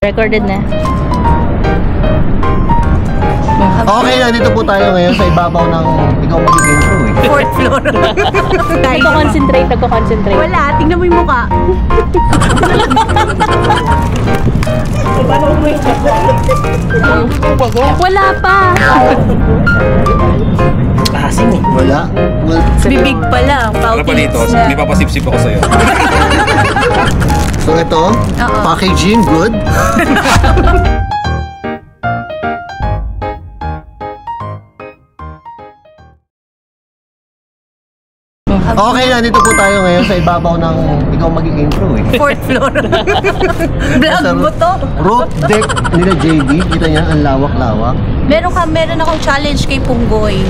Recorded na. Okay na, dito po tayo ngayon sa ibabaw ng ikaw magiging crew eh. 4th floor. Nagko-concentrate. Wala, tingnan mo yung mukha. Wala pa. Asin eh. Wala. Bibig pala. Para pa dito, may papasip-sip ako sa'yo. So ito, packaging good. Okay na, dito po tayo ngayon sa ibabaw ng ikaw magiging crew eh. 4th floor. Vlog mo to. Roof deck nila JB. Kita niya, ang lawak-lawak. Meron akong challenge kay Punggoy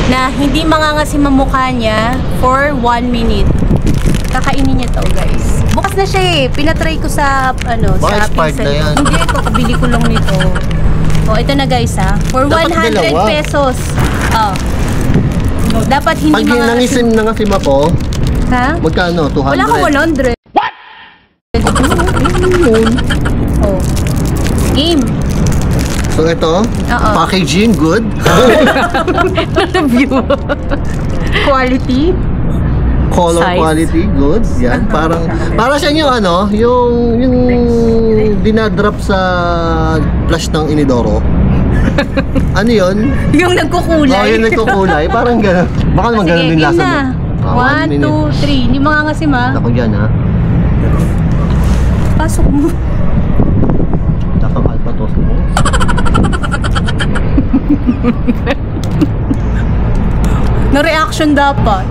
na hindi mangangasim ang mukha niya for 1 minute. Kakainin niya to, guys. Bukas na siya eh. Pinatry ko sa sa expired na yan. Hindi, ito kabili ko lang nito. Oh, ito na guys ha. For Dapat 100 dalawa. pesos. Oh. Dapat hindi Pag nangisim ako, ha? magkano? 200? Wala ka 100. What? Oh. Game. So ito, packaging good. View. Quality. Color Size. quality good. Yan, para siya yung yung dinadrop sa flash ng inidoro. Ano yun? Yung nagkukulay. Oh, yung nagkukulay. Parang gano'n. Baka naman gano'n din lasa mo. 1, 2, 3. Hindi mangangasim ha. Ako dyan ha. Pasok mo. Takang albatos mo. Na reaction dapat.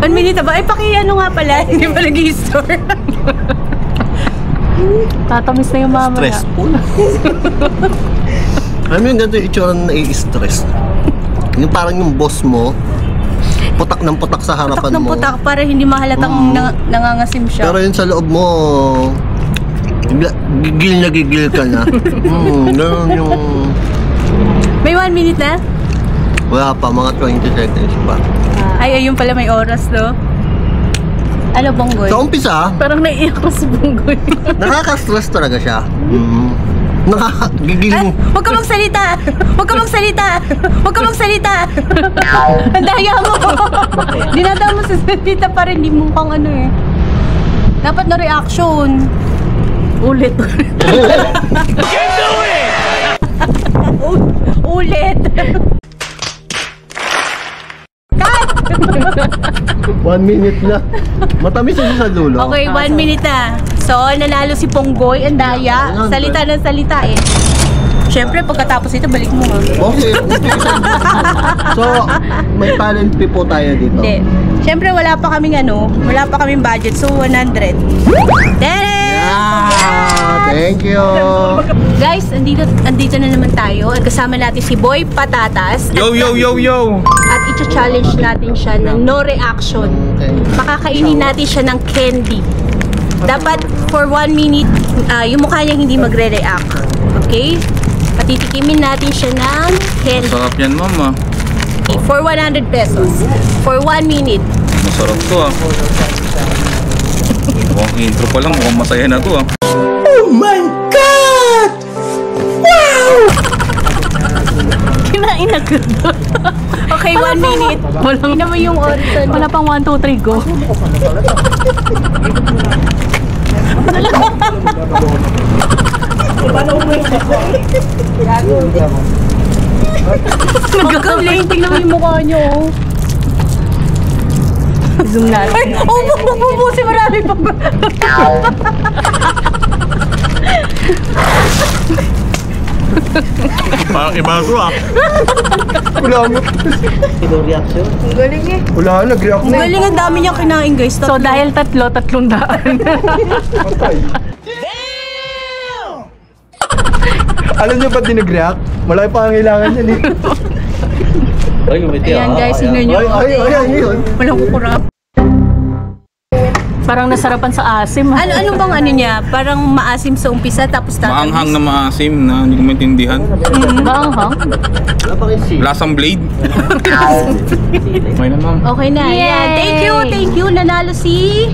One minute ba? Ay, paki-ano nga pala. Hindi ba nag-i-store? Tatamis na yung mama na. Stressful. Alam mo yung ganito yung itsura na nai-stress. Yung parang yung boss mo, putak ng putak sa harapan Putak ng mo. putak para hindi mahalatang nangangasim siya. Pero yun sa loob mo, gigil na gigil ka na. Ganun yung... May 1 minute na? Wala pa, mga 20 seconds pa. Ay, ayun pala may oras, no? Ano, Bonggoy? Sa umpisa, Parang naiiyak ko si Bonggoy. nakaka-stress talaga siya. Gigiling. Huwag ka magsalita! Huwag ka magsalita! Huwag ka magsalita! Ang daya mo! Dinadama mo sa salita pa rin, di mo kang ano eh. Dapat na reaction. Ulit. Ulit. Cut! 1 minute na. Matamis siya sa dulo. Okay, 1 minute na. So, nanalo si Ponggoy, ang daya. Salita ng salita eh. Siyempre, pagkatapos ito, balik mo ha. Okay. So, may talent fee po tayo dito. Hindi. Siyempre, wala pa kaming budget. So, 100. Tere! Yeah! Thank you! Guys, andito na naman tayo. At kasama natin si Boy Patatas. Yo, yo, yo, yo! At i-challenge natin siya ng no reaction. Okay. Pakakainin natin siya ng candy. Dapat for 1 minute, yung mukha niya hindi magre-react. Okay? Patitikimin natin siya ng candy. Masarap yan, mama. Okay, for 100 pesos. For 1 minute. Masarap to ah. Mukhang intro pa lang, mukhang masaya na to ah. Oh my God! Wow! Kinain na ko. Okay, 1 minute. Walang naman yung oras. Wala pang 1, 2, 3, go. Nagkakaling, tingnan mo yung mukha nyo. Zoom natin. Ay, bubusi marami pa. Parang iba ko ah. Wala mo. Reaction? Ang galing eh. Wala, nag-react Ang galing, ang dami niyang kinain guys. So dahil 300. Alam niyo ba't di nag-react? Malaki pa ang kailangan niya eh. Ayan guys, sino nyo? Ayan, yun. Walang kukurap. Parang nasarapan sa asim. Ano bang ano niya? Parang maasim sa umpisa tapos tatamis. Maanghang na maasim na hindi ko maintindihan. Maanghang? Lasang blade. Okay na, ma'am. Okay na. Yeah. Thank you. si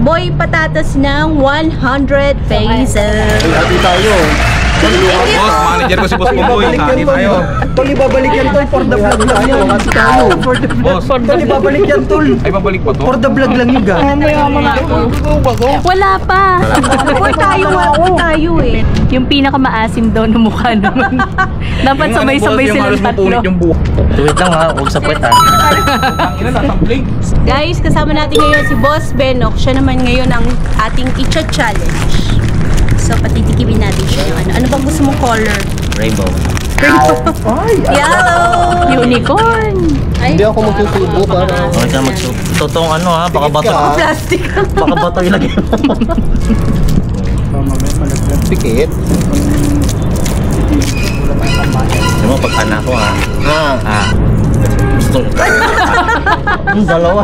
Boy Patatas ng 100 pesos. Hati tayo. Boss, manager ko si Boss Pumboy. Hati tayo. Tol, ibabalik yan tol, for the vlog lang yan. Hati tayo. Boss, Tol, ibabalik yan tol. ay babalik pa to? For the vlog lang yun ga. Wala pa. Before tayo eh. Yung pinakamaasim daw na mukha naman. Dapat sabay-sabay silang tatlo. Yung buhok. Wait lang ha, huwag sa puwet ha. Ang ina, nasampling. Guys, kasama natin ngayon si Boss Benok. Siya naman ngayon ang ating Icha-challenge. So, patitikimin natin siya yung ano. Ano bang gusto mong color? Rainbow. Yellow! Unicorn. Ay, Hindi ako magsusubo para... Okay ka magsubo. Totoong ano ha, baka bato. Ka. plastic. Baka bato ilagay mo. Pikit. Alam mo, pag anak ko ha. Gusto. Dalawa.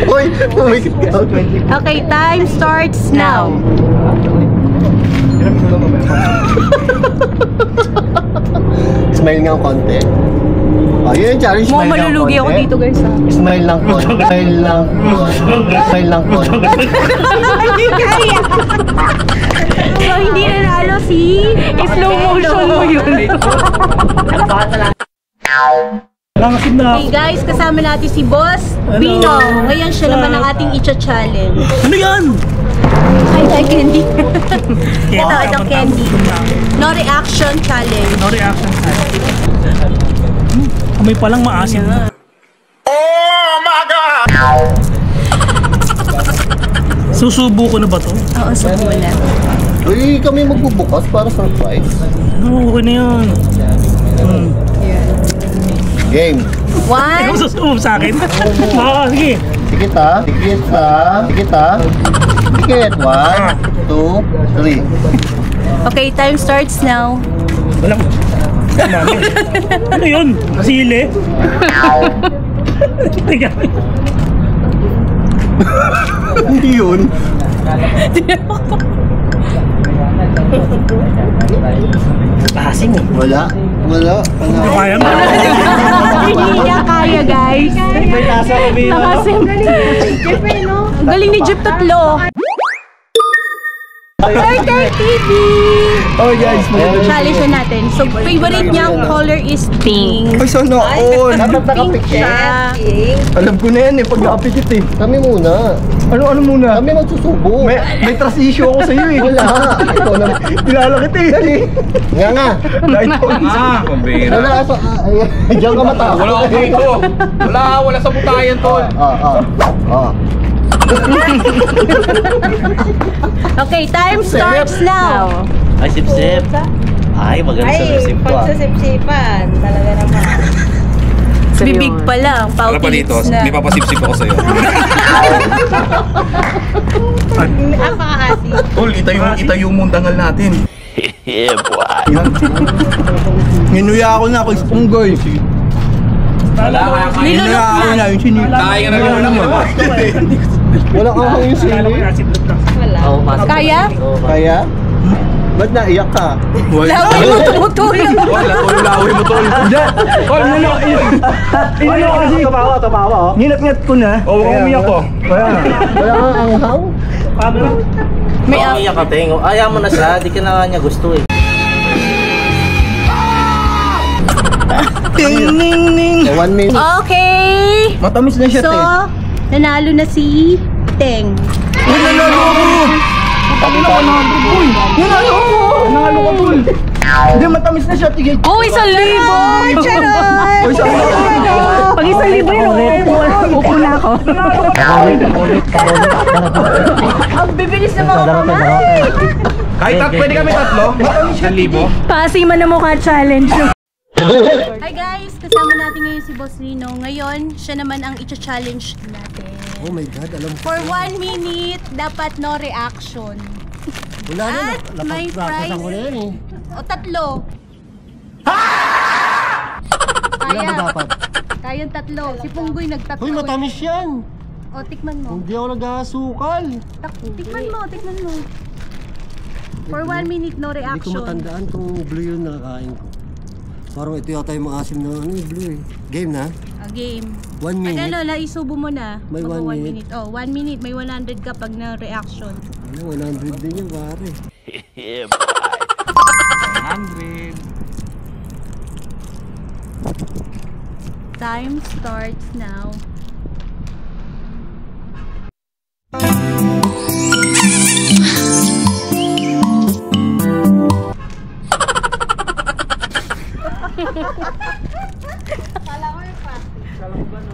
Uy, umikit ka. Okay, time starts now. Smile nga konti. Oh, yun yung challenge. Mukhang Smile lang malulugi ako konti. dito guys ha. Smile lang po. Smile lang. Smile lang po. Hindi kaya. So, hindi nanalo si... Slow motion mo yun. Okay guys, kasama natin si Boss Bino. Ngayon siya naman ang ating Icha-challenge. Ano yan? Ay, candy. Ito candy. No reaction challenge. No reaction time. Amoy palang maasim na. Susubo ko na ba to? Oo, sa muna. Uy, kami magbubukas para surprise. No, okay na yan. Game. Ikaw One. susubo sa akin? Sige. Tikit ha. Tikit ha. Tikit ha. Tikit. 1, 2, 3. Okay, time starts now. Walang... Ano yun? Sili? Hindi yun. Asim eh. Wala. Wala. Wala. Kaya mo? Hindi niya kaya, guys. May lasa ko, Bino. Nakasim. Ang galing ni Jeep tatlo. Carter TV! Oh guys, Challenge na natin. So, favorite niyang color is pink. Ay, sana all. Dapat nakapik Siya. Alam ko na yan eh, pag nakapikit eh. Kami muna. Ano muna? Kami magsusubo. May trust issue ako sa'yo eh. Wala. Ikaw na. Kilala kita eh. Dali. Nga nga. Pambira. Wala ka. Diyan ka mata. Wala ako dito. Wala sa butayan to. Okay, time starts now. Ay, sip-sip. Ay, magaling sa sip-sip ko ah. Pagsasipsipan, talaga naman. Bibig pa lang. Wala pa dito. Poutlets na. Hindi pa pasipsip ako sa'yo. Apakakasi. Tol, itayo mo ang dangal natin. Nginuya ako na ako Punggoy. Nilulok na. Yung sinita. Kaya ka na rin naman. Wala kang hangin sili. Wala. Kaya? Kaya? Ba't naiyak ka? Laway mo tumutulong. Wala, laway mo tol. Tol, inano kasi. Tapawa oh. Nginat-ngat ko na. Oo, umiyak ko. Wala kang anghang? May Iyak ka, Teng. Ayaw mo na siya. Di ka na niya gusto eh. Ting, ning, ning. 1 minute. Okay. Matamis na siya, So, Teng. nanalo na si Teng. Nanalo ako! Nanalo ka, Tol. Hindi, matamis na siya. Tigil. Oh, 1,000! Charon! Oy, sabi ko. Pag 1,000 yun, upo na ako. Ang bibilis na mga kamay. Pwede kami tatlo? 1,000. Paasiman na mukha challenge. Hi guys! Kasama natin ngayon si Boss Rino. Ngayon, siya naman ang i-challenge natin. Oh my God, alam ko. For 1 minute, dapat no reaction. Wala na. At may prize. ko na yan eh. O tatlo. Ilan ba dapat? Tayong tatlo. Si Punggoy nagtatlo. Uy, matamis yan. O, tikman mo. Hindi ako nag-asukal. Tikman mo, tikman mo. For 1 minute, no Hindi ko reaction. matandaan kung blue yung nakakain ko. Parang ito yata yung maasim na ano yung blue eh. Game na? Game. 1 Pag minute. ano, naisubo mo na. May Mag 1 1 minute. minute. Oh, 1 minute. May 100 ka pag na-reaction. Ano, 100 din yung pare. 100. Time starts now.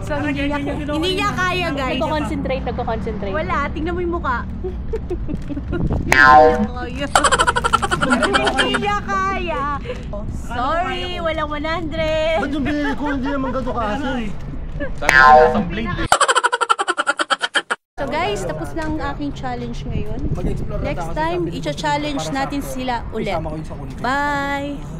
So, hindi niya kaya, guys. Nagko-concentrate. Wala, tingnan mo yung mukha. Hindi niya kaya. Sorry, walang 100. Ba't yung binili ko hindi naman ganito kasi? Sabi ko nasa blink. So guys, tapos na ang aking challenge ngayon. Next time, i-challenge natin sila ulit. Bye!